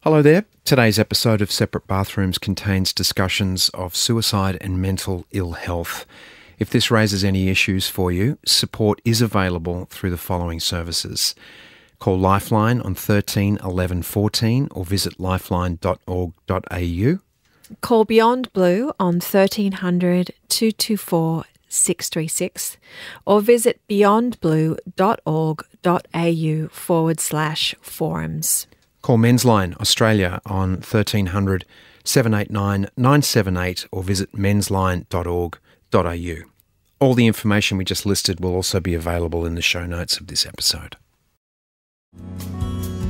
Hello there. Today's episode of Separate Bathrooms contains discussions of suicide and mental ill health. If this raises any issues for you, support is available through the following services. Call Lifeline on 13 11 14 or visit lifeline.org.au. Call Beyond Blue on 1300 224 636 or visit beyondblue.org.au/forums. Call Men's Line Australia on 1300 789 978 or visit mensline.org.au. All the information we just listed will also be available in the show notes of this episode.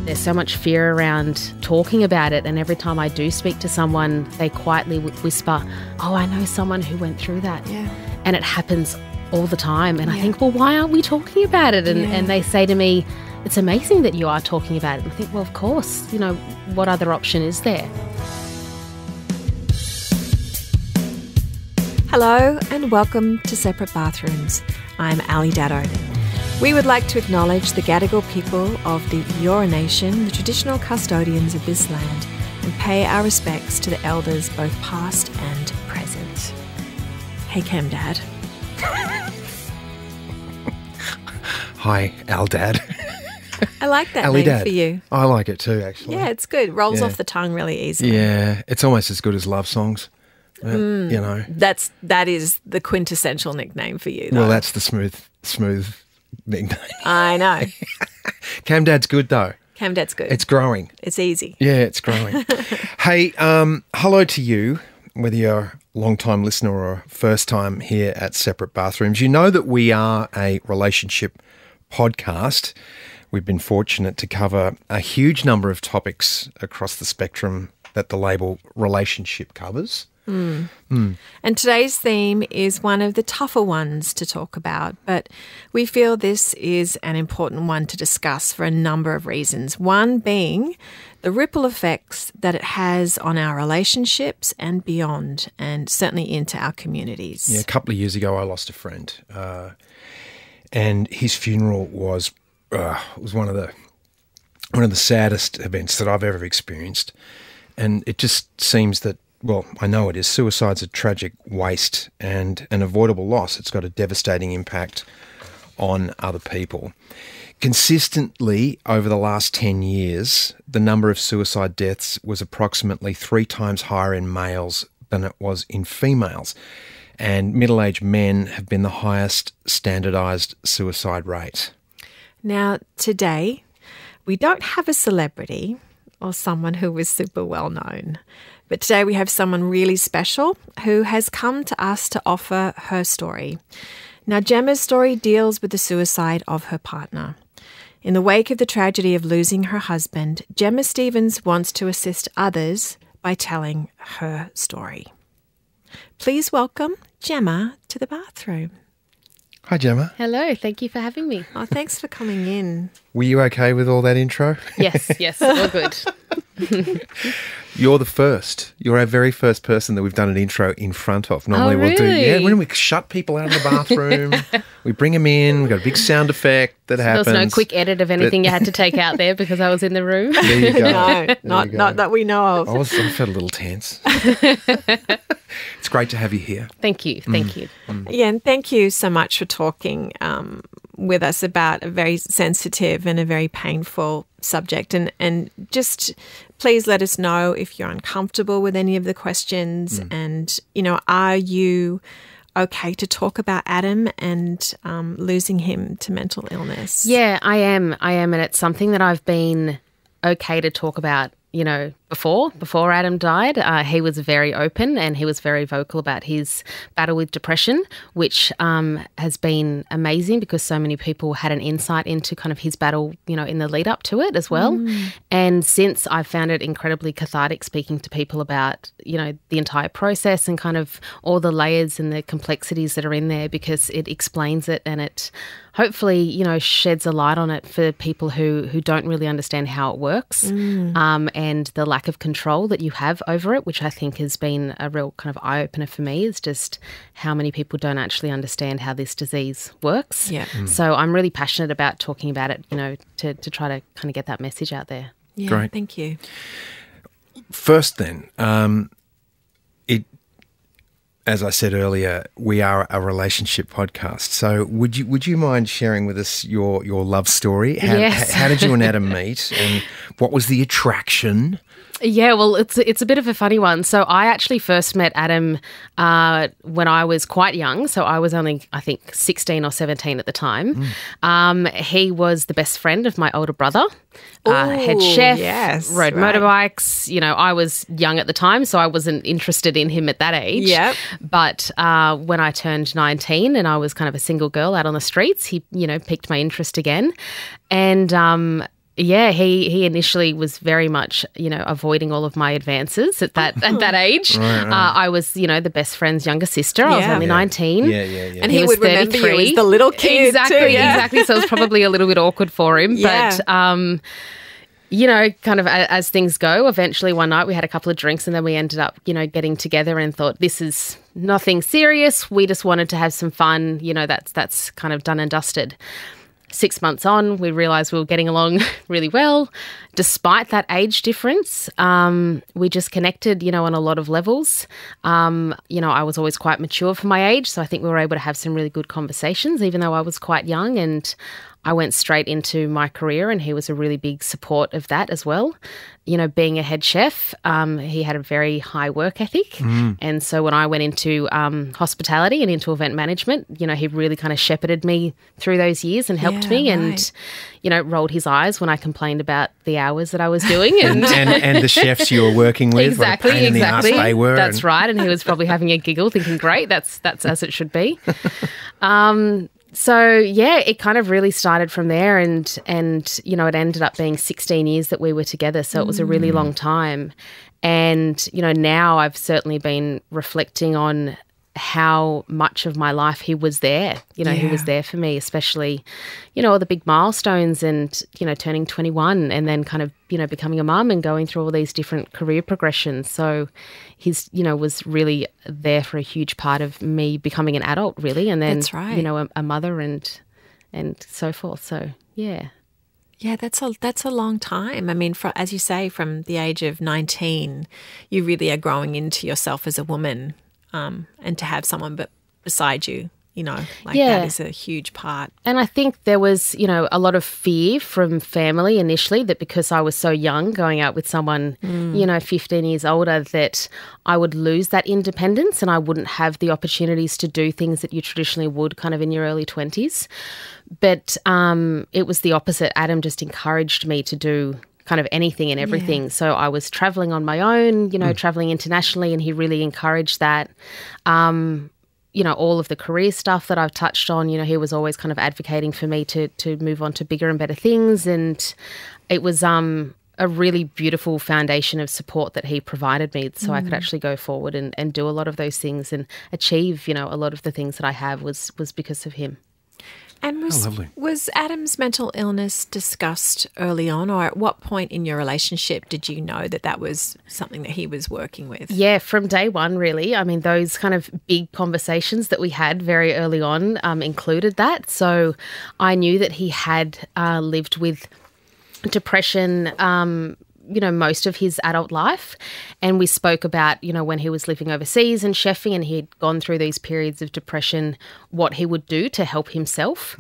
There's so much fear around talking about it, and every time I do speak to someone, they quietly whisper, "Oh, I know someone who went through that." Yeah. And it happens all the time. And I think, well, why aren't we talking about it? And they say to me, "It's amazing that you are talking about it." And I think, well, of course, what other option is there? Hello and welcome to Separate Bathrooms. I'm Brahe-Daddo. We would like to acknowledge the Gadigal People of the Eora Nation, the traditional custodians of this land, and pay our respects to the elders both past and present. Hey, Cam Dad. Hi, Al Dad. I like that Ali name Dad. for you. I like it too, actually. Yeah, it's good. Rolls Yeah. off the tongue really easily. Yeah, it's almost as good as love songs. That is the quintessential nickname for you, though. Well, that's the smooth nickname. I know. Cam Dad's good though. Cam Dad's good. It's growing. It's easy. Yeah, it's growing. Hey, hello to you, whether you're a long-time listener or first time here at Separate Bathrooms. You know that we are a relationship podcast. We've been fortunate to cover a huge number of topics across the spectrum that the label relationship covers. And today's theme is one of the tougher ones to talk about, but we feel this is an important one to discuss for a number of reasons. One being the ripple effects that it has on our relationships and beyond, and certainly into our communities. Yeah, a couple of years ago I lost a friend, and his funeral was one of the saddest events that I've ever experienced. And it just seems that, well, I know it is. Suicide's a tragic waste and an avoidable loss. It's got a devastating impact on other people. Consistently, over the last 10 years, the number of suicide deaths was approximately 3 times higher in males than it was in females. And middle-aged men have been the highest standardised suicide rate. Now, today, we don't have a celebrity or someone who was super well known. But today we have someone really special who has come to us to offer her story. Now, Gemma's story deals with the suicide of her partner. In the wake of the tragedy of losing her husband, Gemma Stevens wants to assist others by telling her story. Please welcome Gemma to the bathroom. Hi, Gemma. Hello, thank you for having me. Oh, thanks for coming in. Were you okay with all that intro? Yes, all good. You're the first. You're our very first person that we've done an intro in front of. Normally we'll do, really? when we shut people out of the bathroom, we bring them in, we've got a big sound effect that happens. There was no quick edit of anything you had to take out there because I was in the room. There you go. No, not that we know of. I felt a little tense. It's great to have you here. Thank you. Yeah, and thank you so much for talking with us about a very sensitive and a very painful subject. And just please let us know if you're uncomfortable with any of the questions. And, are you okay to talk about Adam and losing him to mental illness? Yeah, I am. And it's something that I've been okay to talk about, before Adam died. He was very open and he was very vocal about his battle with depression, which has been amazing because so many people had an insight into kind of his battle, in the lead up to it as well. And since I've found it incredibly cathartic speaking to people about, the entire process and kind of all the layers and the complexities that are in there, because it explains it and it hopefully, sheds a light on it for people who don't really understand how it works, and the lack of control that you have over it, which I think has been a real kind of eye-opener for me, is just how many people don't actually understand how this disease works. Yeah. So I'm really passionate about talking about it, to try to kind of get that message out there. Yeah, Great. Thank you. first then, it, as I said earlier, we are a relationship podcast. So would you mind sharing with us your love story? Yes. How did you and Adam meet, and what was the attraction? Yeah, well, it's a bit of a funny one. So I actually first met Adam when I was quite young. So I was only, I think, 16 or 17 at the time. He was the best friend of my older brother, head chef, rode motorbikes. You know, I was young at the time, so I wasn't interested in him at that age. Yep. But when I turned 19 and I was kind of a single girl out on the streets, he, piqued my interest again. And yeah, he initially was very much, avoiding all of my advances at that age. Right. I was, the best friend's younger sister. I was only 19. Yeah. And he would remember you as the little kid Exactly. So it was probably a little bit awkward for him. Yeah. But, kind of as things go, eventually one night we had a couple of drinks and then we ended up, getting together and thought, this is nothing serious. We just wanted to have some fun. That's kind of done and dusted. 6 months on, we realised we were getting along really well. Despite that age difference, we just connected, on a lot of levels. I was always quite mature for my age, so I think we were able to have some really good conversations, even though I was quite young, and I went straight into my career, and he was a really big support of that as well. Being a head chef, he had a very high work ethic. And so when I went into hospitality and into event management, he really kind of shepherded me through those years and helped me and, rolled his eyes when I complained about the hours that I was doing. And the chefs you were working with, exactly. what a pain in the ass they were. That's right. And he was probably having a giggle thinking, great, that's as it should be. So, yeah, it kind of really started from there and it ended up being 16 years that we were together. So it was a really long time. And, now I've certainly been reflecting on how much of my life he was there. He was there for me, especially, all the big milestones and, turning 21 and then kind of, becoming a mum and going through all these different career progressions. So he's, was really there for a huge part of me becoming an adult, really. And then, that's right. A mother and so forth. So, yeah. Yeah, that's a long time. I mean, as you say, from the age of 19, you really are growing into yourself as a woman. And to have someone beside you, that is a huge part. And I think there was, a lot of fear from family initially that because I was so young going out with someone, 15 years older, that I would lose that independence and I wouldn't have the opportunities to do things that you traditionally would kind of in your early 20s. But it was the opposite. Adam just encouraged me to do kind of anything and everything. Yeah. So I was traveling on my own, traveling internationally, and he really encouraged that. All of the career stuff that I've touched on, he was always kind of advocating for me to move on to bigger and better things. And it was a really beautiful foundation of support that he provided me so I could actually go forward and do a lot of those things and achieve, a lot of the things that I have was because of him. And was Adam's mental illness discussed early on, or at what point in your relationship did you know that was something that he was working with? Yeah, from day one, really. I mean, those kind of big conversations that we had very early on included that. So I knew that he had lived with depression most of his adult life. And we spoke about, when he was living overseas and chefing and he'd gone through these periods of depression, what he would do to help himself.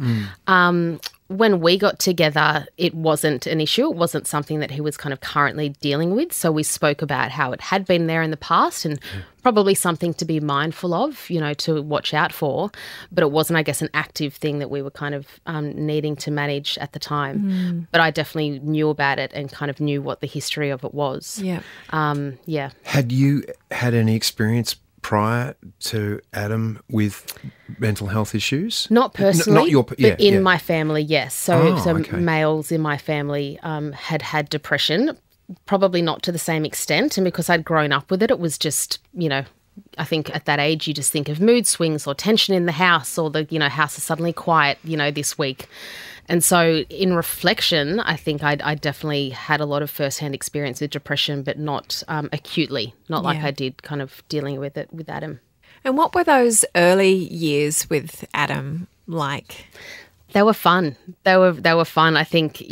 When we got together, it wasn't an issue. It wasn't something that he was kind of currently dealing with. So we spoke about how it had been there in the past and probably something to be mindful of, to watch out for. But it wasn't, I guess, an active thing that we were kind of needing to manage at the time. But I definitely knew about it and kind of knew what the history of it was. Yeah. Had you had any experience prior to Adam with mental health issues? Not personally, but in my family, yes. So okay. Males in my family had depression, probably not to the same extent. And because I'd grown up with it, it was just, I think at that age you just think of mood swings or tension in the house or the, house is suddenly quiet, this week. And so in reflection, I think I definitely had a lot of firsthand experience with depression, but not acutely, not like I did kind of dealing with it with Adam. And what were those early years with Adam like? They were fun. They were fun. I think,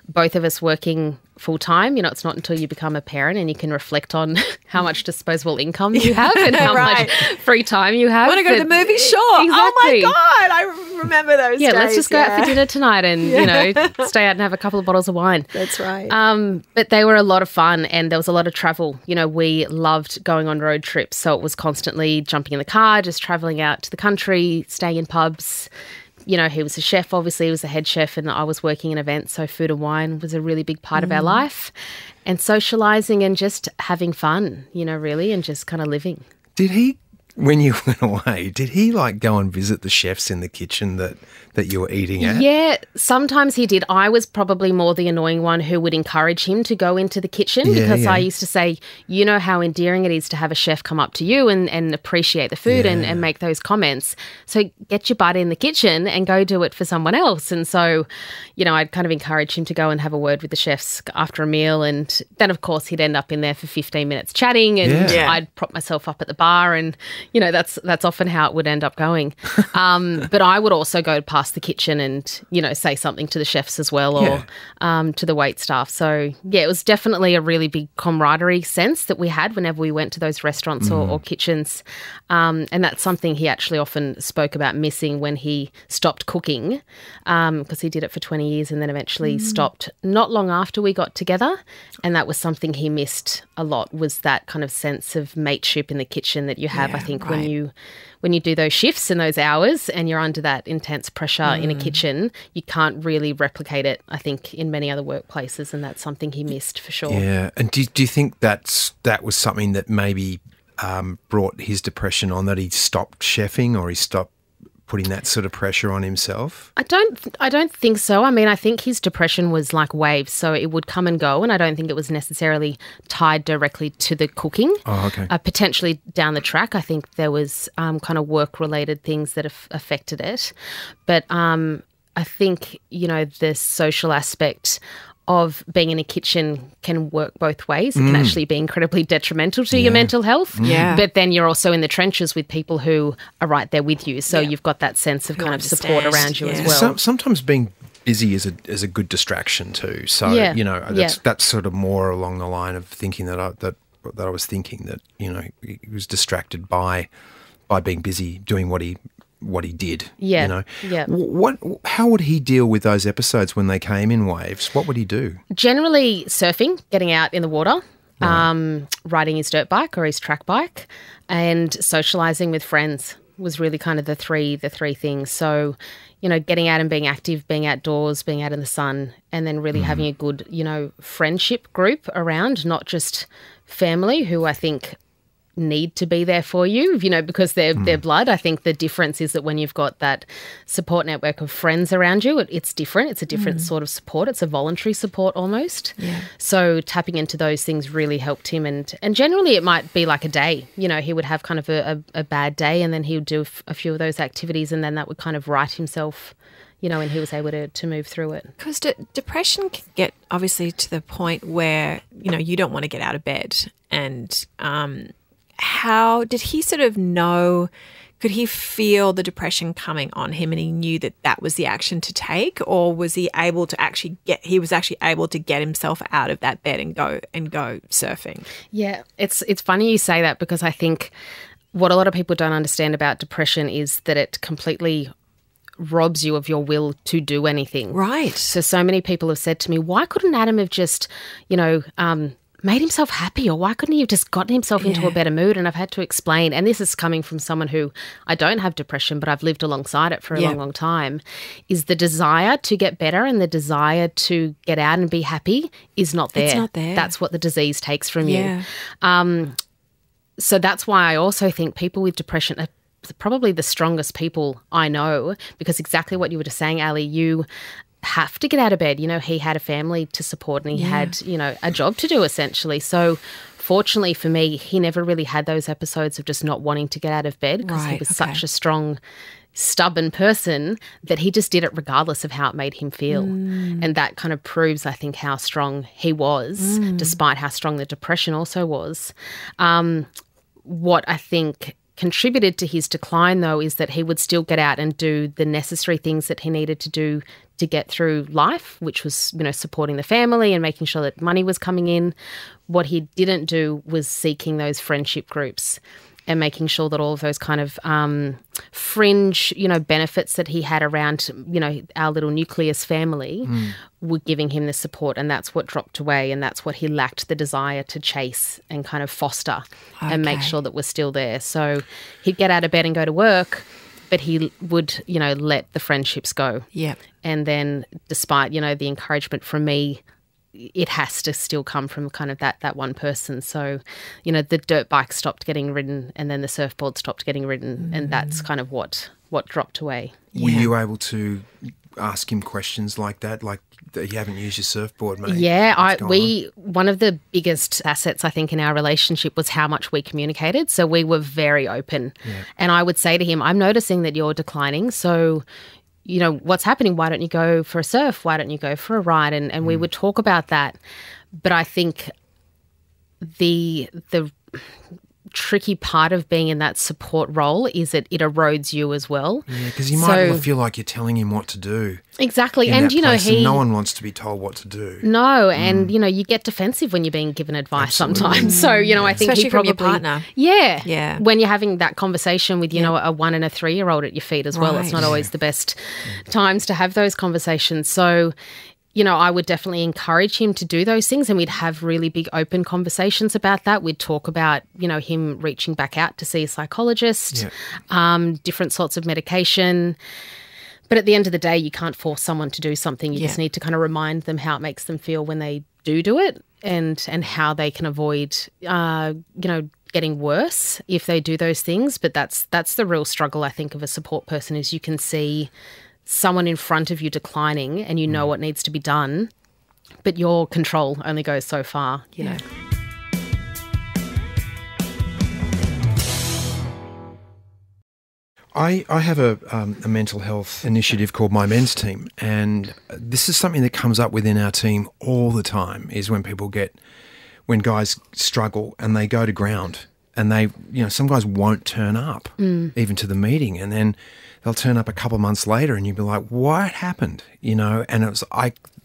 both of us working full time, it's not until you become a parent and you can reflect on how much disposable income you have and how much free time you have. Want to go to the movie? Sure. Exactly. Oh my God, I remember those days. Let's just go out for dinner tonight and, stay out and have a couple of bottles of wine. That's right. But they were a lot of fun and there was a lot of travel. We loved going on road trips. So it was constantly jumping in the car, just traveling out to the country, staying in pubs. He was a chef, obviously he was the head chef, and I was working in events, so food and wine was a really big part of our life, and socialising and just having fun, really, and just kind of living. Did he, when you went away, did he go and visit the chefs in the kitchen that you were eating at? Yeah, sometimes he did. I was probably more the annoying one who would encourage him to go into the kitchen because I used to say, how endearing it is to have a chef come up to you and appreciate the food and make those comments. So get your butt in the kitchen and go do it for someone else. And so, I'd kind of encourage him to go and have a word with the chefs after a meal. And then, of course, he'd end up in there for 15 minutes chatting and I'd prop myself up at the bar and, that's often how it would end up going. But I would also go past the kitchen and, say something to the chefs as well or to the wait staff. So, it was definitely a really big camaraderie sense that we had whenever we went to those restaurants or kitchens. And that's something he actually often spoke about missing when he stopped cooking because he did it for 20 years and then eventually stopped not long after we got together. And that was something he missed a lot, was that kind of sense of mateship in the kitchen that you have, I think, when you do those shifts and those hours and you're under that intense pressure in a kitchen, you can't really replicate it, I think, in many other workplaces, and that's something he missed for sure. Yeah, and do you think that was something that maybe brought his depression on, that he stopped chefing or he stopped putting that sort of pressure on himself? I don't think so. I mean, I think his depression was like waves, so it would come and go, and I don't think it was necessarily tied directly to the cooking. Oh, okay. Potentially down the track, I think there was kind of work-related things that affected it. But I think, the social aspect of being in a kitchen can work both ways. It can actually be incredibly detrimental to your mental health. Yeah. But then you're also in the trenches with people who are right there with you. So you've got that sense of kind of support around you as well. Sometimes being busy is a good distraction too. So, that's sort of more along the line of thinking that I was thinking, that, he was distracted by being busy doing what he did. Yeah. How would he deal with those episodes when they came in waves? What would he do? Generally surfing, getting out in the water, riding his dirt bike or his track bike, and socialising with friends was really kind of the three things. So, getting out and being active, being outdoors, being out in the sun, and then really having a good, friendship group around, not just family who I think need to be there for you, because they're blood. I think the difference is that when you've got that support network of friends around you, it's different. It's a different sort of support. It's a voluntary support almost. Yeah. So tapping into those things really helped him. And generally it might be like a day. He would have kind of a bad day and then he would do a few of those activities and then that would kind of right himself, and he was able to move through it. Because depression can get obviously to the point where, you don't want to get out of bed. And how did he sort of know, could he feel the depression coming on him and he knew that was the action to take, or was he able to actually get himself out of that bed and go surfing? Yeah, it's funny you say that, because I think what a lot of people don't understand about depression is that it completely robs you of your will to do anything. Right. So many people have said to me, why couldn't Adam have just, made himself happy, or why couldn't he have just gotten himself into a better mood? And I've had to explain, and this is coming from someone who, I don't have depression, but I've lived alongside it for a long, long time, is the desire to get better and the desire to get out and be happy is not there. It's not there. That's what the disease takes from you. So that's why I also think people with depression are probably the strongest people I know, because exactly what you were just saying, Ali, you have to get out of bed. He had a family to support and he had, a job to do essentially. So fortunately for me, he never really had those episodes of just not wanting to get out of bed, because he was such a strong, stubborn person that he just did it regardless of how it made him feel. And that kind of proves, I think, how strong he was, despite how strong the depression also was. What I think contributed to his decline, though, is that he would still get out and do the necessary things that he needed to do to get through life, which was, supporting the family and making sure that money was coming in. What he didn't do was seeking those friendship groups and making sure that all of those kind of fringe, benefits that he had around, our little nucleus family were giving him the support, and that's what dropped away, and that's what he lacked the desire to chase and kind of foster and make sure that we're still there. So he'd get out of bed and go to work, but he would, let the friendships go. Yeah. And then despite, the encouragement from me, it has to still come from kind of that one person. So, the dirt bike stopped getting ridden, and then the surfboard stopped getting ridden, and that's kind of what dropped away. Were you able to ask him questions like that, like that you haven't used your surfboard, mate? Yeah, one of the biggest assets I think in our relationship was how much we communicated. So we were very open, and I would say to him, "I'm noticing that you're declining, so." What's happening? Why don't you go for a surf? Why don't you go for a ride? And we would talk about that. But I think the tricky part of being in that support role is that it erodes you as well. Yeah, because you might feel like you're telling him what to do. Exactly. And, no one wants to be told what to do. No, and, you get defensive when you're being given advice sometimes. So, I think especially he probably... from your partner. Yeah. Yeah. When you're having that conversation with, a 1 and a 3-year-old at your feet as well, it's not always the best times to have those conversations. So... I would definitely encourage him to do those things, and we'd have really big open conversations about that. We'd talk about, him reaching back out to see a psychologist, different sorts of medication. But at the end of the day, you can't force someone to do something. You just need to kind of remind them how it makes them feel when they do it, and how they can avoid, getting worse if they do those things. But that's the real struggle, I think, of a support person, is you can see someone in front of you declining and you know what needs to be done, but your control only goes so far. I have a mental health initiative called My Men's Team, and this is something that comes up within our team all the time, is when guys struggle and they go to ground, and they, some guys won't turn up even to the meeting, and then they'll turn up a couple of months later and you'll be like, what happened? And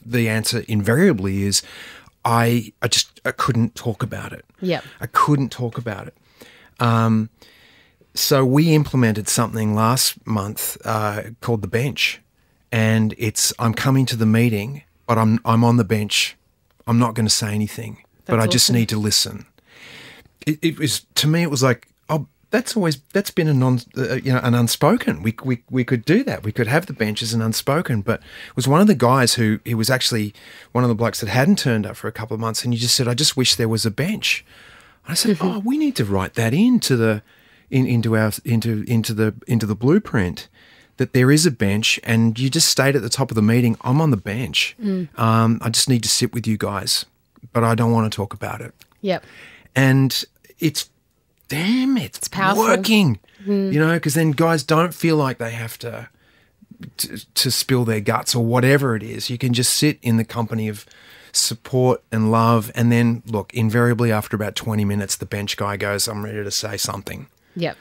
the answer invariably is, I couldn't talk about it. Yeah. I couldn't talk about it. So we implemented something last month called the bench, and I'm coming to the meeting, but I'm on the bench. I'm not going to say anything, but I just need to listen. It was, to me, it was like, oh, that's been an unspoken. We could do that. We could have the bench as an unspoken, but it was one of the guys he was actually one of the blokes that hadn't turned up for a couple of months, and he just said, I just wish there was a bench. And I said, oh, we need to write that into the blueprint, that there is a bench, and you just state at the top of the meeting, I'm on the bench. I just need to sit with you guys, but I don't want to talk about it. Yep. And it's powerful. Working, because then guys don't feel like they have to spill their guts or whatever it is. You can just sit in the company of support and love, and then, look, invariably after about 20 minutes, the bench guy goes, I'm ready to say something. Yep.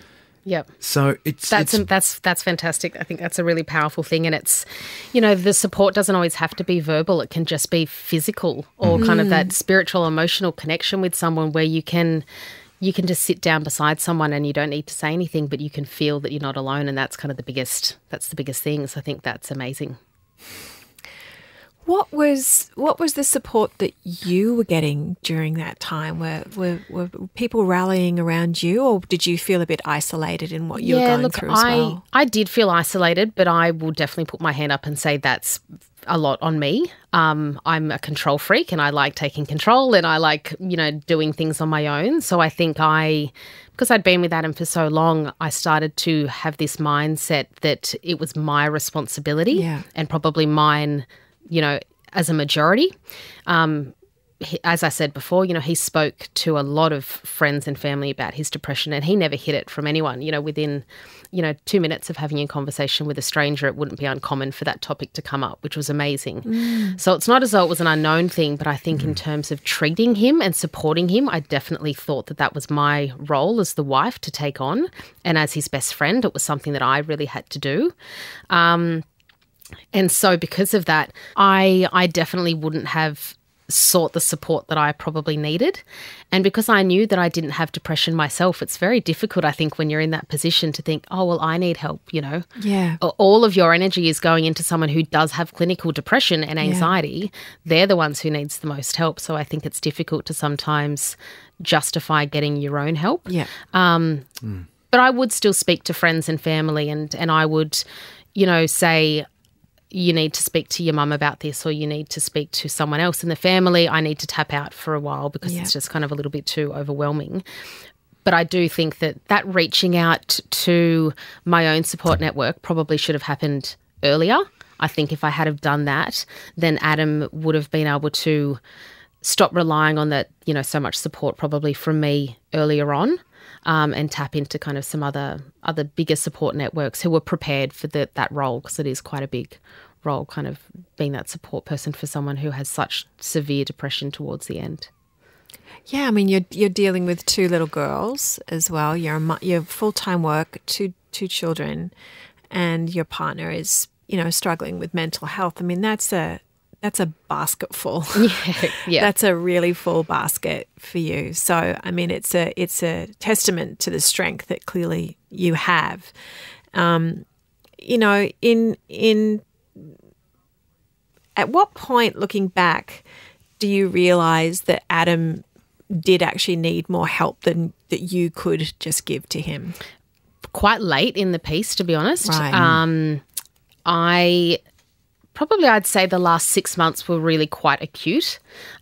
So that's fantastic. I think that's a really powerful thing, and it's, the support doesn't always have to be verbal. It can just be physical, or kind of that spiritual, emotional connection with someone where you can just sit down beside someone and you don't need to say anything, but you can feel that you're not alone, and that's kind of the biggest thing. So I think that's amazing. What was the support that you were getting during that time? Were people rallying around you, or did you feel a bit isolated in what you were going through as well? I did feel isolated, but I will definitely put my hand up and say that's a lot on me. I'm a control freak, and I like taking control, and I like, doing things on my own. So I think because I'd been with Adam for so long, I started to have this mindset that it was my responsibility and probably mine, as a majority. as I said before, he spoke to a lot of friends and family about his depression, and he never hid it from anyone. Within 2 minutes of having a conversation with a stranger, it wouldn't be uncommon for that topic to come up, which was amazing. So it's not as though it was an unknown thing, but I think in terms of treating him and supporting him, I definitely thought that was my role as the wife to take on. And as his best friend, it was something that I really had to do. And so because of that, I definitely wouldn't have sought the support that I probably needed. And because I knew that I didn't have depression myself, it's very difficult, I think, when you're in that position to think, oh, well, I need help, Yeah. All of your energy is going into someone who does have clinical depression and anxiety. Yeah. They're the ones who needs the most help. So I think it's difficult to sometimes justify getting your own help. Yeah. But I would still speak to friends and family, and I would, say, you need to speak to your mum about this, or you need to speak to someone else in the family. I need to tap out for a while because it's just kind of a little bit too overwhelming. But I do think that reaching out to my own support network probably should have happened earlier. I think if I had have done that, then Adam would have been able to stop relying on that, so much support probably from me earlier on, and tap into kind of some other bigger support networks who were prepared for that role, because it is quite a big role, kind of being that support person for someone who has such severe depression towards the end. Yeah, I mean, you're dealing with 2 little girls as well. You're full-time work, two children, and your partner is, struggling with mental health. I mean, that's a basket full. Yeah. That's a really full basket for you. So, I mean, it's a testament to the strength that clearly you have. At what point, looking back, do you realise that Adam did actually need more help than that you could just give to him? Quite late in the piece, to be honest. Right. I'd say the last 6 months were really quite acute.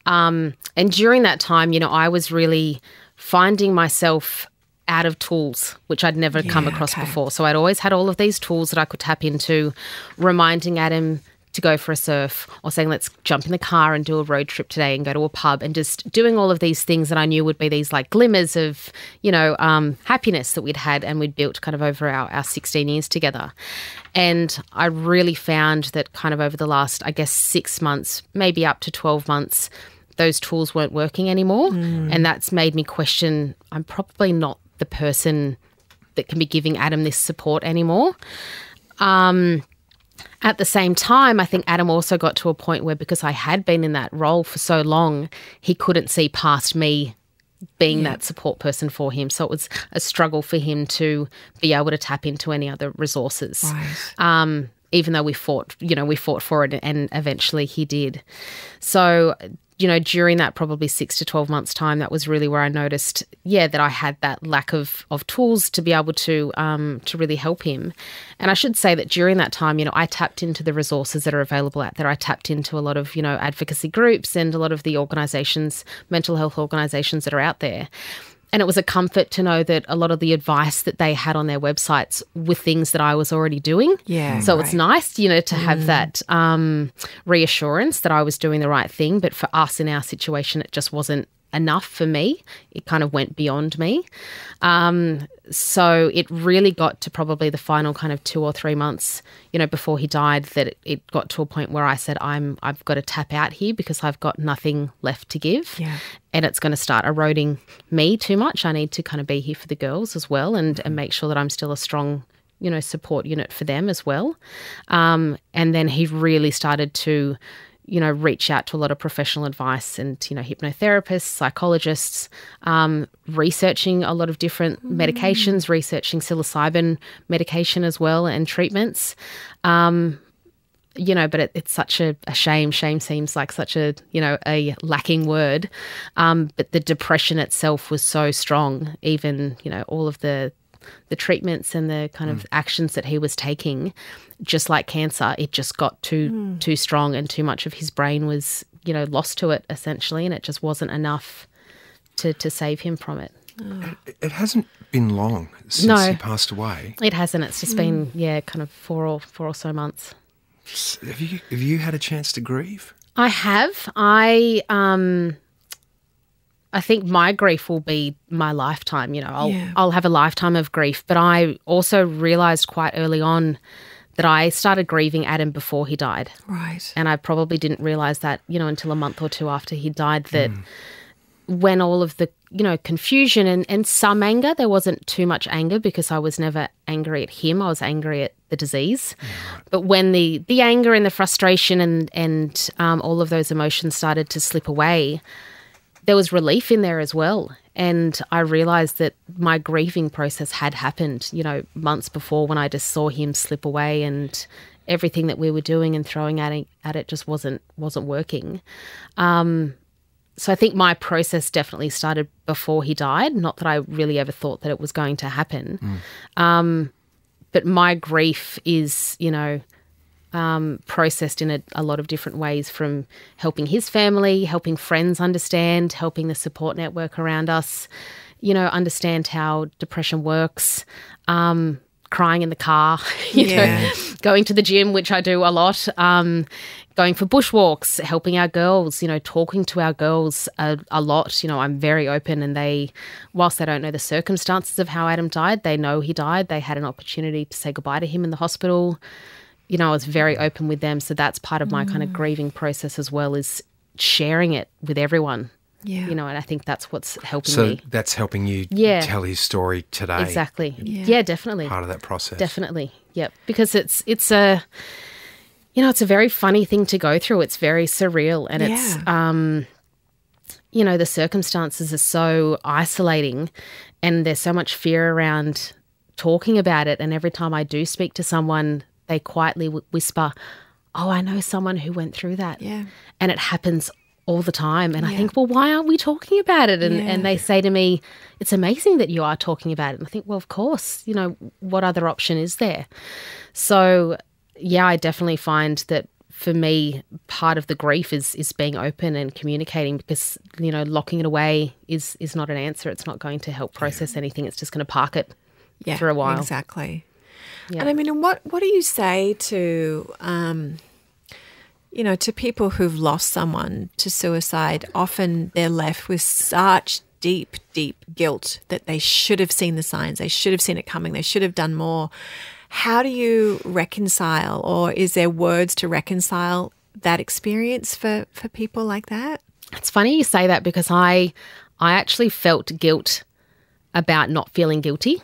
And during that time, I was really finding myself out of tools, which I'd never come across before. So I'd always had all of these tools that I could tap into, reminding Adam to go for a surf, or saying, let's jump in the car and do a road trip today and go to a pub, and just doing all of these things that I knew would be these like glimmers of, happiness that we'd had and we'd built kind of over our 16 years together. And I really found that kind of over the last, 6 months, maybe up to 12 months, those tools weren't working anymore. And that's made me question, I'm probably not the person that can be giving Adam this support anymore. At the same time, I think Adam also got to a point where, because I had been in that role for so long, he couldn't see past me being that support person for him. So it was a struggle for him to be able to tap into any other resources. Right. Even though we fought for it, and eventually he did. So, during that probably 6 to 12 months time, that was really where I noticed, that I had that lack of tools to be able to really help him. And I should say that during that time, I tapped into the resources that are available out there. I tapped into a lot of, advocacy groups and a lot of the organisations, mental health organisations that are out there. And it was a comfort to know that a lot of the advice that they had on their websites were things that I was already doing. Yeah. So it's nice, to have that reassurance that I was doing the right thing. But for us in our situation, it just wasn't enough for me. It kind of went beyond me. So it really got to probably the final kind of 2 or 3 months, before he died, that it got to a point where I said, I've got to tap out here because I've got nothing left to give. Yeah. And it's going to start eroding me too much. I need to kind of be here for the girls as well, and make sure that I'm still a strong, support unit for them as well. And then he really started to, reach out to a lot of professional advice and, hypnotherapists, psychologists, researching a lot of different medications, researching psilocybin medication as well, and treatments. But it's such a shame. Shame seems like such a lacking word. But the depression itself was so strong, even, all of the treatments and the kind of actions that he was taking, just like cancer, it just got too strong, and too much of his brain was, lost to it essentially, and it just wasn't enough to save him from it. It hasn't been long since he passed away. It hasn't. It's just been, kind of four or so months. Have you had a chance to grieve? I have. I I think my grief will be my lifetime. You know, Yeah. I'll have a lifetime of grief. But I also realised quite early on that I started grieving Adam before he died. Right. And I probably didn't realise that, you know, until a month or two after he died, that when all of the, you know, confusion and some anger, there wasn't too much anger because I was never angry at him. I was angry at the disease. But when the anger and the frustration and all of those emotions started to slip away, there was relief in there as well. And I realised that my grieving process had happened, you know, months before, when I just saw him slip away and everything that we were doing and throwing at it just wasn't working. So I think my process definitely started before he died. Not that I really ever thought that it was going to happen. But my grief is, you know, processed in a lot of different ways, from helping his family, helping friends understand, helping the support network around us, you know, understand how depression works, crying in the car, you know, going to the gym, which I do a lot, going for bushwalks, helping our girls, you know, talking to our girls a lot. You know, I'm very open, and they, whilst they don't know the circumstances of how Adam died, they know he died. They had an opportunity to say goodbye to him in the hospital. You know, I was very open with them. So that's part of my kind of grieving process as well, is sharing it with everyone. Yeah. You know, and I think that's what's helping So me. that's helping you tell his story today. Exactly. Yeah, definitely. Part of that process. Definitely. Yep. Because it's a, you know, it's a very funny thing to go through. It's very surreal, and it's, you know, the circumstances are so isolating, and there's so much fear around talking about it. And every time I do speak to someone, they quietly whisper, "Oh, I know someone who went through that." Yeah. And it happens all the time. And I think, well, why aren't we talking about it? And they say to me, "It's amazing that you are talking about it." And I think, well, of course, you know, what other option is there? So, yeah, I definitely find that for me, part of the grief is being open and communicating, because, you know, locking it away is not an answer. It's not going to help process anything. It's just going to park it for a while. Exactly. Yeah. And I mean, what do you say to, you know, to people who've lost someone to suicide? Often they're left with such deep, deep guilt that they should have seen the signs. They should have seen it coming. They should have done more. How do you reconcile, or is there words to reconcile that experience for people like that? It's funny you say that, because I actually felt guilt about not feeling guilty.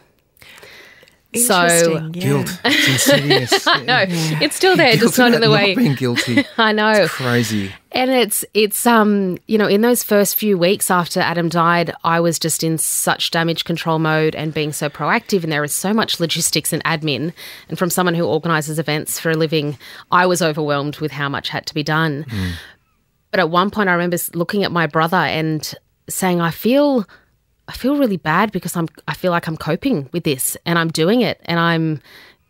Interesting, Guilt. It's insidious. I know. It's still there, just not in the way. Not being guilty. I know. It's crazy. And it's you know, in those first few weeks after Adam died, I was just in such damage control mode and being so proactive, and there is so much logistics and admin. And from someone who organises events for a living, I was overwhelmed with how much had to be done. But at one point I remember looking at my brother and saying, I feel really bad, because I feel like I'm coping with this, and I'm doing it, and I'm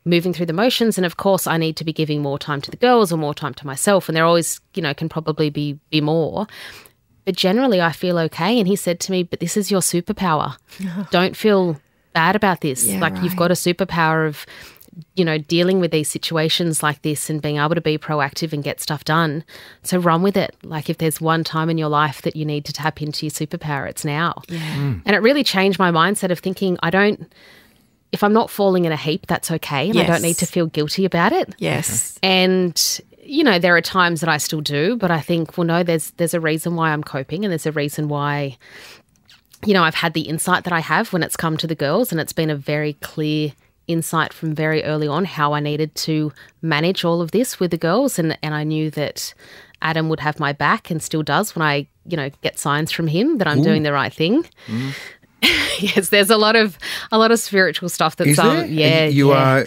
moving through the motions. And of course I need to be giving more time to the girls or more time to myself. And there always, you know, can probably be more. But generally I feel okay. And he said to me, but this is your superpower. Don't feel bad about this. You've got a superpower of, you know, dealing with these situations like this and being able to be proactive and get stuff done. So run with it. Like, if there's one time in your life that you need to tap into your superpower, it's now. And it really changed my mindset of thinking, if I'm not falling in a heap, that's okay. And I don't need to feel guilty about it. Yes. And, you know, there are times that I still do, but I think, well, no, there's a reason why I'm coping, and there's a reason why, you know, I've had the insight that I have when it's come to the girls, and it's been a very clear insight from very early on how I needed to manage all of this with the girls. And I knew that Adam would have my back, and still does when I, you know, get signs from him that I'm doing the right thing. Yes, there's a lot of spiritual stuff that's Is there? You are.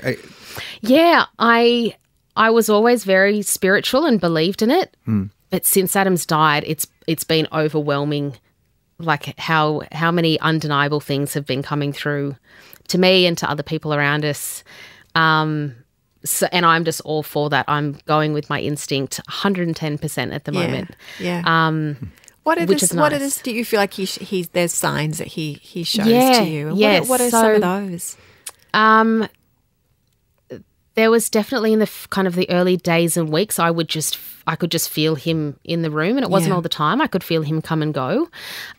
Yeah, I was always very spiritual and believed in it. But since Adam's died, it's been overwhelming, like how many undeniable things have been coming through to me and to other people around us. So, and I'm just all for that. I'm going with my instinct 110% at the moment. Yeah. What it is, do you feel like there's signs that he shows to you? And what are some of those? There was definitely in the kind of the early days and weeks, I could just feel him in the room, and it wasn't all the time. I could feel him come and go.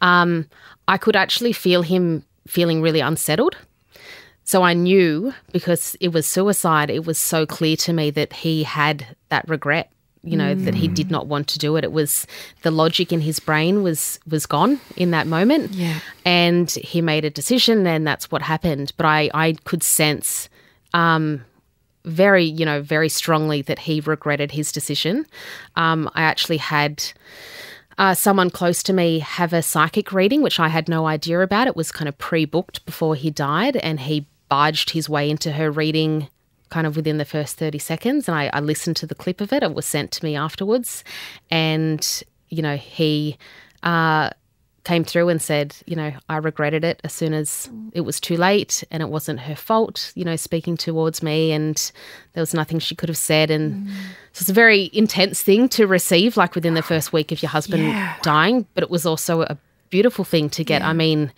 I could actually feel him feeling really unsettled. So I knew, because it was suicide, it was so clear to me that he had that regret, that he did not want to do it. It was the logic in his brain was gone in that moment. Yeah. And he made a decision, and that's what happened. But I could sense very strongly that he regretted his decision. I actually had someone close to me have a psychic reading, which I had no idea about. It was kind of pre-booked before he died, and he barged his way into her reading kind of within the first 30 seconds. And I listened to the clip of it. It was sent to me afterwards. And, he came through and said, I regretted it as soon as it was too late, and it wasn't her fault, speaking towards me, and there was nothing she could have said. And so it's a very intense thing to receive, like within the first week of your husband dying, but it was also a beautiful thing to get. I mean,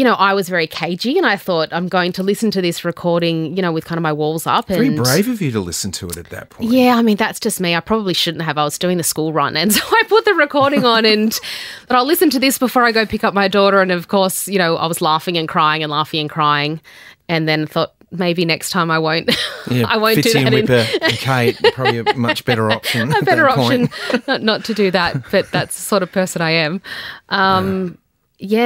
I was very cagey, and I thought, I'm going to listen to this recording, with kind of my walls up. Very brave of you to listen to it at that point. Yeah, I mean, that's just me. I probably shouldn't have. I was doing the school run, and so I put the recording on, and but I'll listen to this before I go pick up my daughter. And of course, I was laughing and crying, and then thought, maybe next time I won't. Yeah, I won't do that. Whipper and Kate, probably a much better option. A better option, not to do that. But that's the sort of person I am.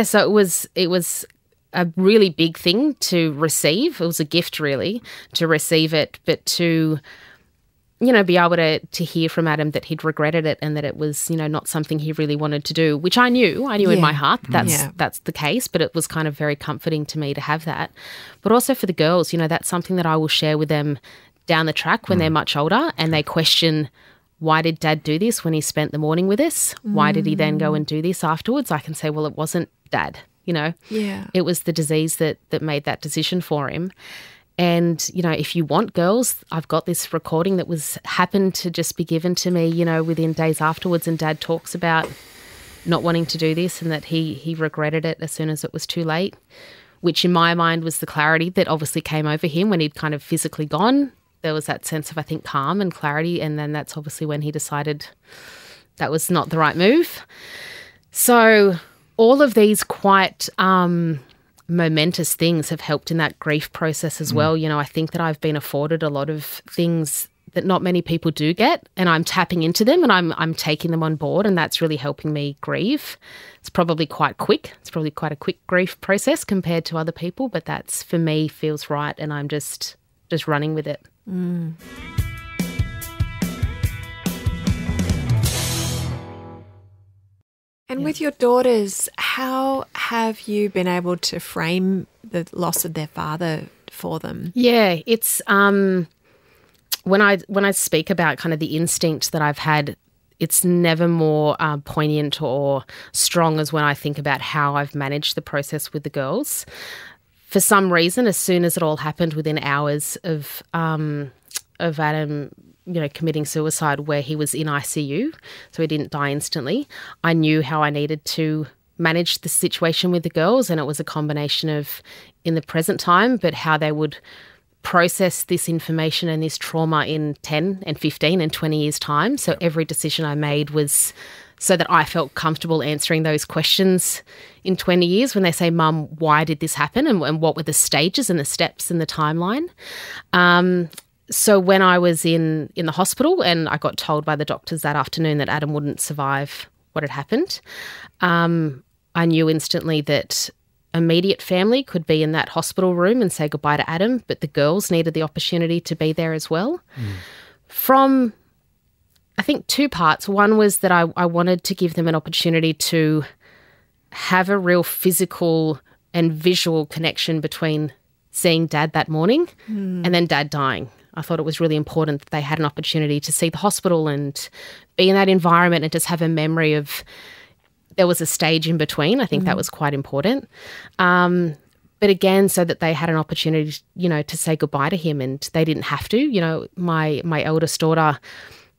So it was a really big thing to receive. It was a gift, really, to receive it, but to, be able to hear from Adam that he'd regretted it, and that it was, not something he really wanted to do, which I knew in my heart that's the case, but it was kind of very comforting to me to have that. But also for the girls, that's something that I will share with them down the track when they're much older, and they question, why did Dad do this when he spent the morning with us? Why did he then go and do this afterwards? I can say, well, it wasn't Dad, Yeah. It was the disease that made that decision for him. And, if you want, girls, I've got this recording that happened to just be given to me, within days afterwards, and Dad talks about not wanting to do this, and that he regretted it as soon as it was too late, which in my mind was the clarity that obviously came over him when he'd kind of physically gone. There was that sense of, I think, calm and clarity, and then that's obviously when he decided that was not the right move. So all of these quite momentous things have helped in that grief process as well. I think that I've been afforded a lot of things that not many people do get, and I'm tapping into them, and I'm taking them on board, and that's really helping me grieve. It's probably quite quick. It's probably quite a quick grief process compared to other people, but that's, for me, feels right, and I'm just running with it. Mm. And with your daughters, how have you been able to frame the loss of their father for them? Yeah, it's when I speak about kind of the instinct that I've had, it's never more poignant or strong as when I think about how I've managed the process with the girls. For some reason, as soon as it all happened, within hours of Adam, committing suicide, where he was in ICU, so he didn't die instantly, I knew how I needed to manage the situation with the girls, and it was a combination of in the present time, but how they would process this information and this trauma in 10 and 15 and 20 years' time. So every decision I made was so that I felt comfortable answering those questions in 20 years when they say, Mum, why did this happen, and what were the stages and the steps in the timeline. So when I was in the hospital and I got told by the doctors that afternoon that Adam wouldn't survive what had happened, I knew instantly that immediate family could be in that hospital room and say goodbye to Adam, but the girls needed the opportunity to be there as well. From, I think, two parts. One was that I wanted to give them an opportunity to have a real physical and visual connection between seeing Dad that morning and then Dad dying. I thought it was really important that they had an opportunity to see the hospital and be in that environment and just have a memory of there was a stage in between. I think that was quite important. But again, so that they had an opportunity, to say goodbye to him, and they didn't have to. My eldest daughter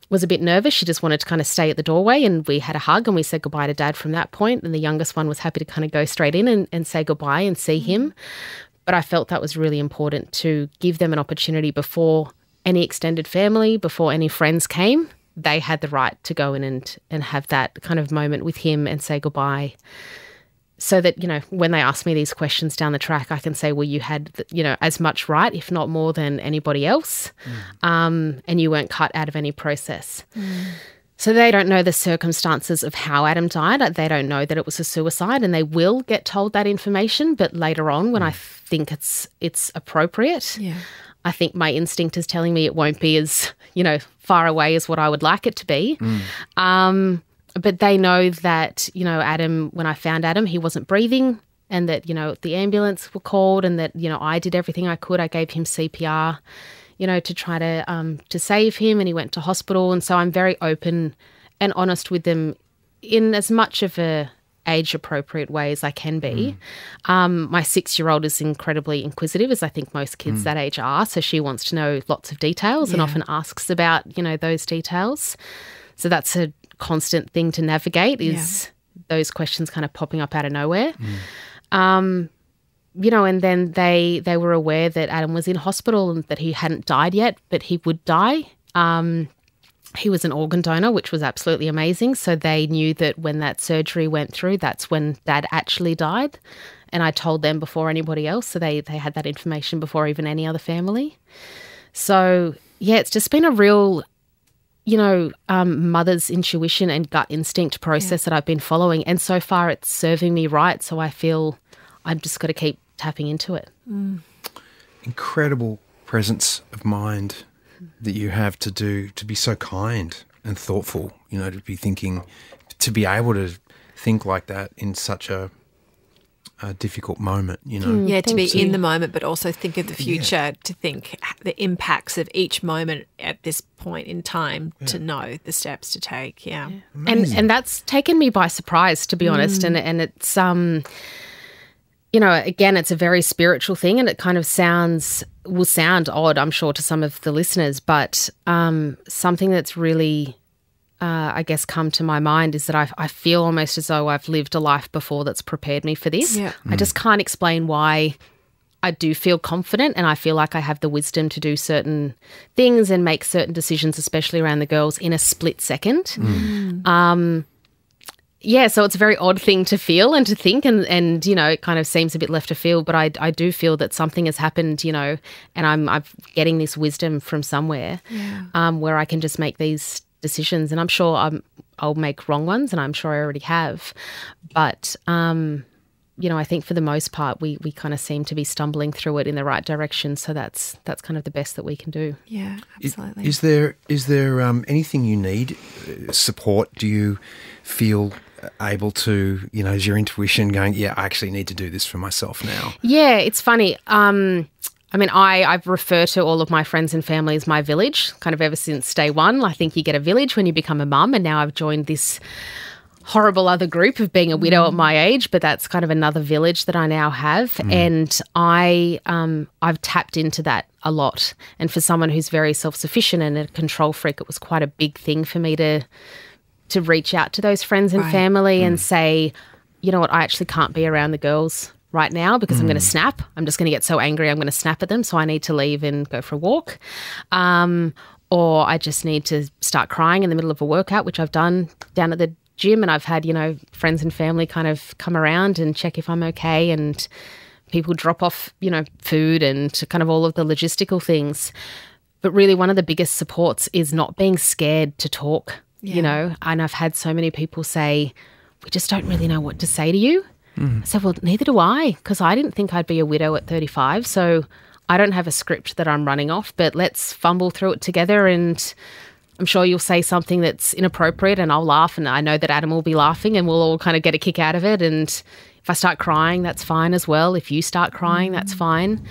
was a bit nervous. She just wanted to kind of stay at the doorway, and we had a hug and we said goodbye to Dad from that point. And the youngest one was happy to kind of go straight in and say goodbye and see him. But I felt that was really important to give them an opportunity before any extended family, before any friends came. They had the right to go in and have that kind of moment with him and say goodbye. So that, you know, when they ask me these questions down the track, I can say, well, you had, you know, as much right, if not more than anybody else, and you weren't cut out of any process. So they don't know the circumstances of how Adam died. They don't know that it was a suicide, and they will get told that information. But later on, when I think it's appropriate, I think my instinct is telling me it won't be as, you know, far away as what I would like it to be. But they know that, you know, Adam, when I found Adam, he wasn't breathing, and that, you know, the ambulance were called, and that, you know, I did everything I could. I gave him CPR, you know, to try to save him, and he went to hospital. And so I'm very open and honest with them in as much of a age-appropriate way as I can be. My 6-year-old is incredibly inquisitive, as I think most kids that age are. So she wants to know lots of details and often asks about, you know, those details. So that's a constant thing to navigate, is those questions kind of popping up out of nowhere. You know, and then they were aware that Adam was in hospital and that he hadn't died yet, but he would die. He was an organ donor, which was absolutely amazing. So they knew that when that surgery went through, that's when Dad actually died. And I told them before anybody else. So they had that information before even any other family. So, yeah, it's just been a real, you know, mother's intuition and gut instinct process that I've been following. And so far it's serving me right. So I feel I've just got to keep tapping into it. Incredible presence of mind that you have to be so kind and thoughtful, you know, to be thinking, to be able to think like that in such a difficult moment, you know. Yeah, to be in the moment, but also think of the future, to think the impacts of each moment at this point in time, to know the steps to take. Yeah. And that's taken me by surprise, to be honest. And it's you know, again, it's a very spiritual thing, and it kind of will sound odd, I'm sure, to some of the listeners, but something that's really, I guess, come to my mind is that I feel almost as though I've lived a life before that's prepared me for this. I just can't explain why I do feel confident, and I feel like I have the wisdom to do certain things and make certain decisions, especially around the girls, in a split second. Yeah, so it's a very odd thing to feel and to think, and you know, it kind of seems a bit left of field, but I do feel that something has happened, you know, and I'm getting this wisdom from somewhere where I can just make these decisions, and I'm sure I'll make wrong ones, and I'm sure I already have, but you know, I think for the most part we kind of seem to be stumbling through it in the right direction, so that's kind of the best that we can do. Yeah, absolutely. Is there anything you need, support? Do you feel able to, you know, is your intuition going, yeah, I actually need to do this for myself now? Yeah, it's funny. I mean, I refer to all of my friends and family as my village, kind of ever since day one. I think you get a village when you become a mum, and now I've joined this horrible other group of being a widow at my age, but that's kind of another village that I now have. And I've tapped into that a lot. And for someone who's very self-sufficient and a control freak, it was quite a big thing for me to reach out to those friends and family and say, you know what, I actually can't be around the girls right now because I'm going to snap. I'm just going to get so angry I'm going to snap at them, so I need to leave and go for a walk. Or I just need to start crying in the middle of a workout, which I've done down at the gym, and I've had, you know, friends and family kind of come around and check if I'm okay, and people drop off, you know, food and kind of all of the logistical things. But really one of the biggest supports is not being scared to talk. You know, and I've had so many people say, we just don't really know what to say to you. I said, well, neither do I, because I didn't think I'd be a widow at 35. So I don't have a script that I'm running off, but let's fumble through it together, and I'm sure you'll say something that's inappropriate and I'll laugh, and I know that Adam will be laughing, and we'll all kind of get a kick out of it. And if I start crying, that's fine as well. If you start crying, that's fine.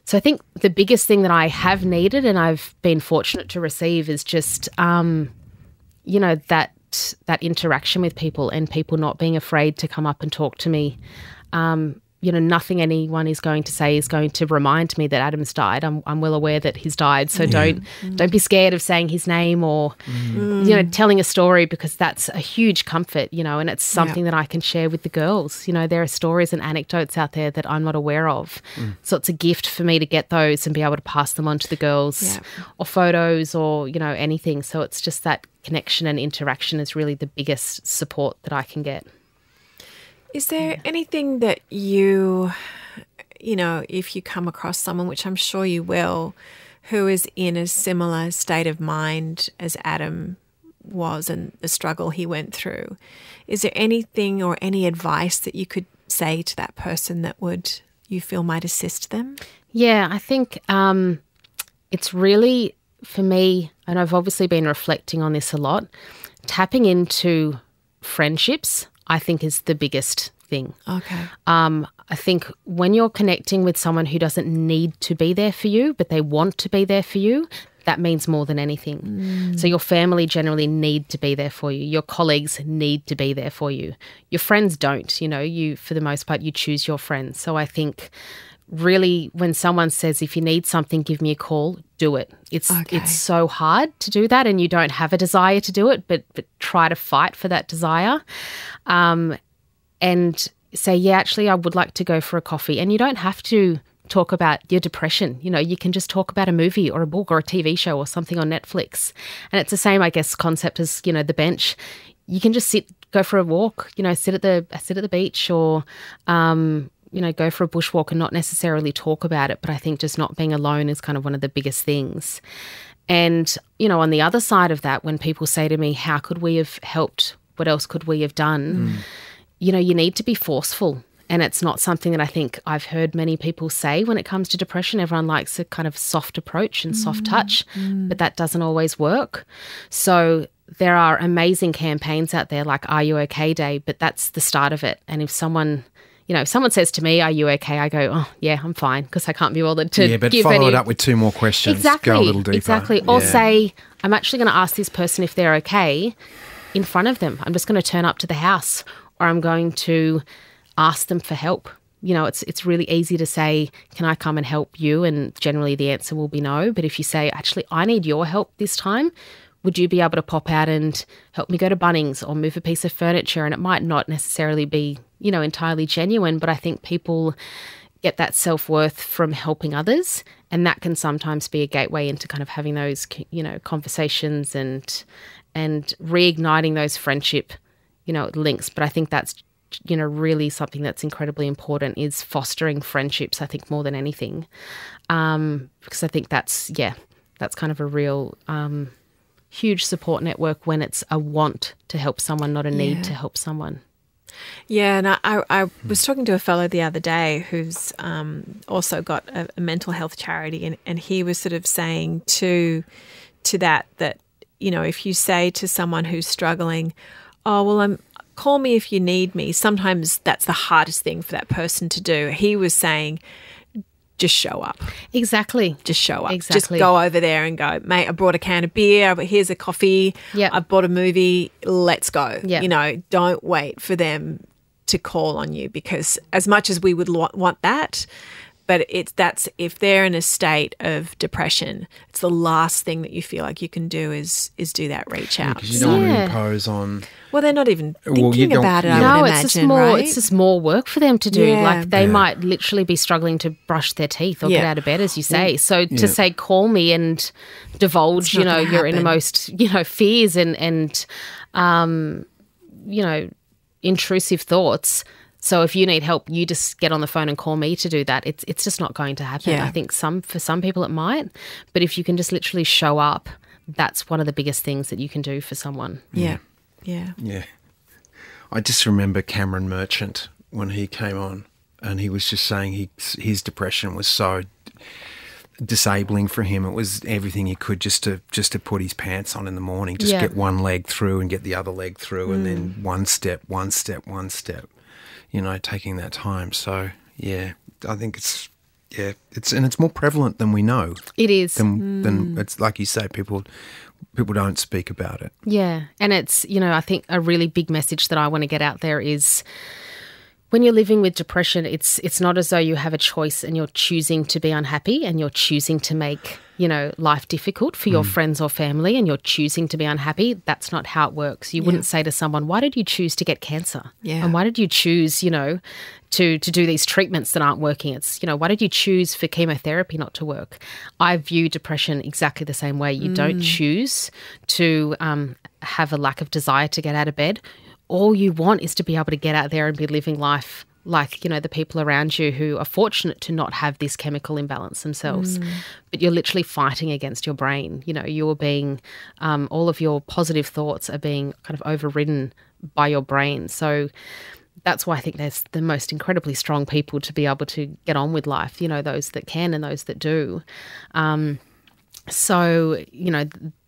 So I think the biggest thing that I have needed and I've been fortunate to receive is just you know, that interaction with people, and people not being afraid to come up and talk to me. You nothing anyone is going to say is going to remind me that Adam's died. I'm well aware that he's died. So don't be scared of saying his name or, telling a story, because that's a huge comfort, and it's something that I can share with the girls. There are stories and anecdotes out there that I'm not aware of. So it's a gift for me to get those and be able to pass them on to the girls or photos or, anything. So it's just that connection and interaction is really the biggest support that I can get. Is there anything that you, if you come across someone, which I'm sure you will, who is in a similar state of mind as Adam was and the struggle he went through, is there anything or any advice that you could say to that person that you feel might assist them? Yeah, I think it's really, for me, and I've obviously been reflecting on this a lot, tapping into friendships, I think, is the biggest thing. Okay. I think when you're connecting with someone who doesn't need to be there for you, but they want to be there for you, that means more than anything. So your family generally need to be there for you. Your colleagues need to be there for you. Your friends don't. You, for the most part, you choose your friends. So I think really when someone says, if you need something, give me a call, do it. It's so hard to do that, and you don't have a desire to do it, but try to fight for that desire. And say, yeah, actually, I would like to go for a coffee. And you don't have to talk about your depression. You can just talk about a movie or a book or a TV show or something on Netflix. And it's the same, I guess, concept as, the bench. You can just go for a walk, sit at the beach or, go for a bushwalk and not necessarily talk about it. But I think just not being alone is kind of one of the biggest things. And, on the other side of that, when people say to me, how could we have helped? What else could we have done? You need to be forceful. And it's not something that I think I've heard many people say when it comes to depression. Everyone likes a kind of soft approach and soft touch, but that doesn't always work. So there are amazing campaigns out there like Are You OK Day, but that's the start of it. And if someone says to me, are you okay? I go, oh, yeah, I'm fine, because I can't be bothered to give but follow it up with 2 more questions. Exactly. Go a little deeper. Exactly. Or say, I'm actually going to ask this person if they're okay in front of them. I'm just going to turn up to the house, or I'm going to ask them for help. It's really easy to say, can I come and help you? And generally the answer will be no. But if you say, actually, I need your help this time, would you be able to pop out and help me go to Bunnings or move a piece of furniture? And it might not necessarily be, entirely genuine, but I think people get that self-worth from helping others, and that can sometimes be a gateway into kind of having those, conversations and reigniting those friendship, links. But I think that's, really something that's incredibly important is fostering friendships, I think, more than anything. Because I think that's kind of a real huge support network when it's a want to help someone, not a need to help someone. Yeah, and I was talking to a fellow the other day who's also got a mental health charity, and he was sort of saying to that, if you say to someone who's struggling, oh, well, call me if you need me, sometimes that's the hardest thing for that person to do. He was saying, just show up. Exactly. Just show up. Exactly. Just go over there and go, mate, I brought a can of beer, here's a coffee, I bought a movie, let's go. Yep. Don't wait for them to call on you, because as much as we would want that, but if they're in a state of depression, it's the last thing that you feel like you can do is do that reach out. Because you don't want to impose on. Well, they're not even thinking about it. No, it's just more work for them to do. Yeah. Like they might literally be struggling to brush their teeth or get out of bed, as you say. So to say, call me and divulge, your innermost, fears and intrusive thoughts. So if you need help, you just get on the phone and call me to do that. It's just not going to happen. Yeah. I think for some people it might, but if you can just literally show up, that's one of the biggest things that you can do for someone. Yeah. Yeah. Yeah. I just remember Cameron Merchant when he came on, and he was just saying his depression was so disabling for him. It was everything he could just to put his pants on in the morning, get one leg through and get the other leg through, and then one step. Taking that time. So, yeah, I think it's more prevalent than we know. It is. Than it's like you say, people don't speak about it. Yeah, and it's, I think a really big message that I want to get out there is, When you're living with depression, it's not as though you have a choice and you're choosing to be unhappy and you're choosing to make, life difficult for your friends or family and you're choosing to be unhappy. That's not how it works. You wouldn't say to someone, why did you choose to get cancer? Yeah. And why did you choose, to do these treatments that aren't working? It's, why did you choose for chemotherapy not to work? I view depression exactly the same way. You don't choose to have a lack of desire to get out of bed. All you want is to be able to get out there and be living life like, the people around you who are fortunate to not have this chemical imbalance themselves. But you're literally fighting against your brain. You're being, all of your positive thoughts are being kind of overridden by your brain. So that's why I think there's the most incredibly strong people to be able to get on with life, those that can and those that do. So,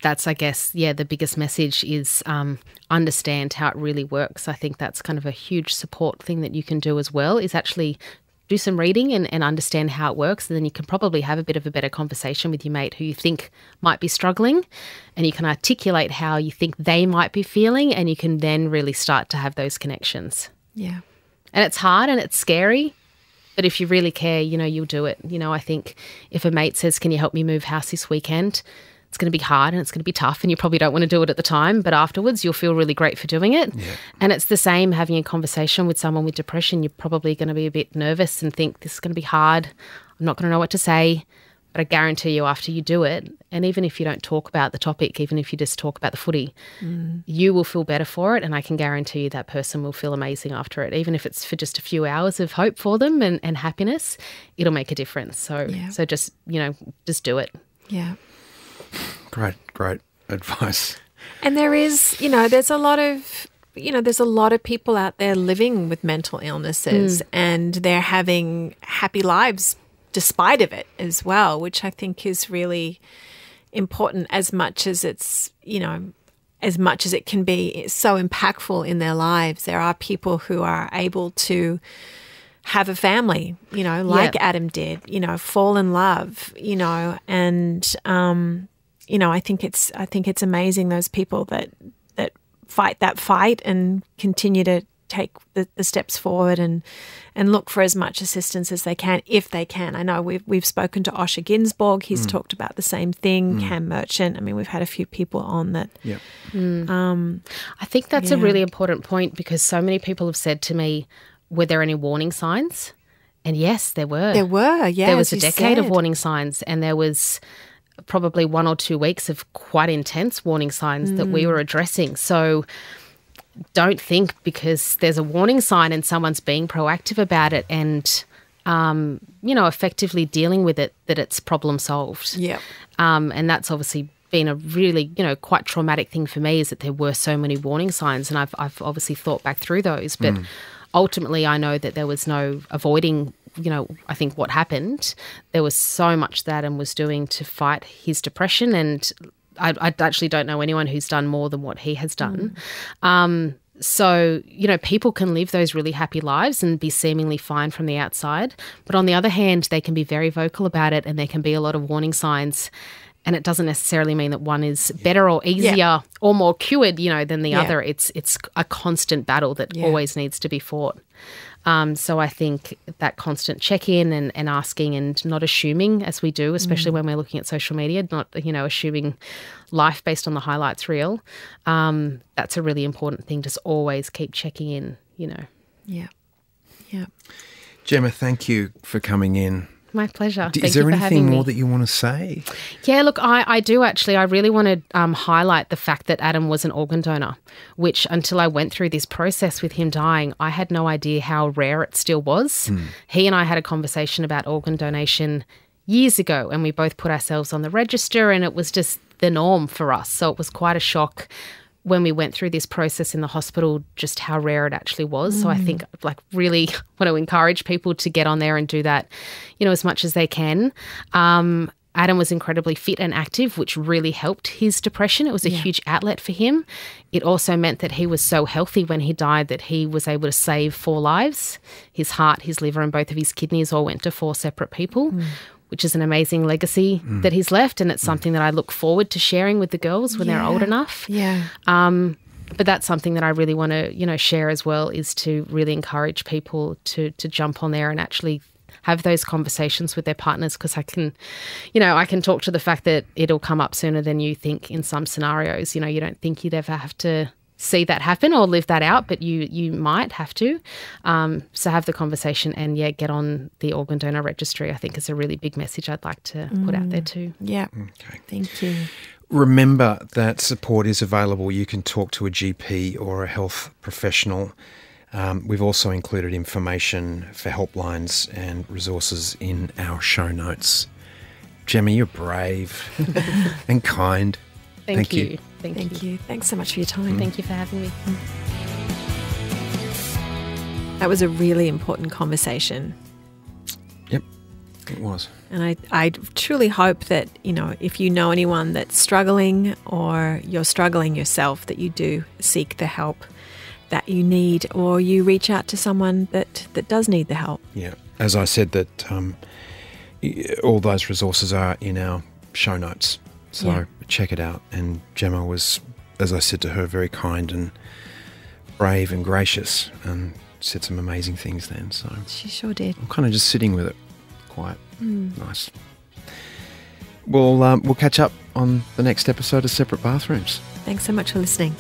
that's, I guess, the biggest message is understand how it really works. I think that's kind of a huge support thing that you can do as well, is actually do some reading and understand how it works. And then you can probably have a bit of a better conversation with your mate who you think might be struggling, and you can articulate how you think they might be feeling, and you can then really start to have those connections. Yeah. And it's hard and it's scary. But if you really care, you'll do it. I think if a mate says, can you help me move house this weekend? It's going to be hard and it's going to be tough and you probably don't want to do it at the time, but afterwards you'll feel really great for doing it. Yeah. And it's the same having a conversation with someone with depression. You're probably going to be a bit nervous and think this is going to be hard. I'm not going to know what to say. But I guarantee you after you do it, and even if you don't talk about the topic, even if you just talk about the footy, you will feel better for it, and I can guarantee you that person will feel amazing after it. Even if it's for just a few hours of hope for them and happiness, it'll make a difference. So just, just do it. Yeah. Great advice. And there is, there's a lot of... there's a lot of people out there living with mental illnesses and they're having happy lives despite of it as well, which I think is really important as much as it's, as much as it can be so impactful in their lives. There are people who are able to have a family, like Adam did, fall in love, and, I think it's amazing those people that fight that fight and continue to take the steps forward and look for as much assistance as they can, if they can. I know we've spoken to Osher Ginsborg. He's talked about the same thing. Cam Merchant. I mean, we've had a few people on that. Yeah. I think that's a really important point, because so many people have said to me, were there any warning signs? And yes, there were. There were, yeah. There was a decade of warning signs, and there was probably 1 or 2 weeks of quite intense warning signs that we were addressing. So don't think because there's a warning sign and someone's being proactive about it and, effectively dealing with it, that it's problem solved. Yeah. And that's obviously been a really, quite traumatic thing for me, is that there were so many warning signs, and I've obviously thought back through those. But ultimately I know that there was no avoiding, I think what happened. There was so much that Adam was doing to fight his depression, and I actually don't know anyone who's done more than what he has done. So, people can live those really happy lives and be seemingly fine from the outside. But on the other hand, they can be very vocal about it, and there can be a lot of warning signs. And it doesn't necessarily mean that one is better or easier or more cured, than the other. It's a constant battle that always needs to be fought. So I think that constant check-in and asking and not assuming, as we do, especially when we're looking at social media, not, assuming life based on the highlights reel, that's a really important thing. Just always keep checking in, Yeah. Yeah. Gemma, thank you for coming in. My pleasure. Is there anything more that you want to say? Yeah, look, I do actually. I really want to highlight the fact that Adam was an organ donor, which until I went through this process with him dying, I had no idea how rare it still was. He and I had a conversation about organ donation years ago, and we both put ourselves on the register, and it was just the norm for us. So it was quite a shock when we went through this process in the hospital, just how rare it actually was. So I think really want to encourage people to get on there and do that, as much as they can. Adam was incredibly fit and active, which really helped his depression. It was a huge outlet for him. It also meant that he was so healthy when he died that he was able to save 4 lives. His heart, his liver and both of his kidneys all went to 4 separate people, which is an amazing legacy that he's left, and it's something that I look forward to sharing with the girls when they're old enough. Yeah. But that's something that I really want to, share as well, is to really encourage people to jump on there and actually have those conversations with their partners, because I can talk to the fact that it'll come up sooner than you think in some scenarios. You don't think you'd ever have to see that happen or live that out, but you might have to. So have the conversation and, get on the organ donor registry, I think, is a really big message I'd like to put out there too. Yeah. Okay. Thank you. Remember that support is available. You can talk to a GP or a health professional. We've also included information for helplines and resources in our show notes. Gemma, you're brave and kind. Thank you. Thank you. Thanks so much for your time. Thank you for having me. That was a really important conversation. Yep, it was. And I truly hope that, if you know anyone that's struggling or you're struggling yourself, that you do seek the help that you need, or you reach out to someone that does need the help. Yeah. As I said, that all those resources are in our show notes. So check it out. And Gemma was, as I said to her, very kind and brave and gracious, and said some amazing things then. So she sure did. I'm kind of just sitting with it. Quite nice. We'll catch up on the next episode of Separate Bathrooms. Thanks so much for listening.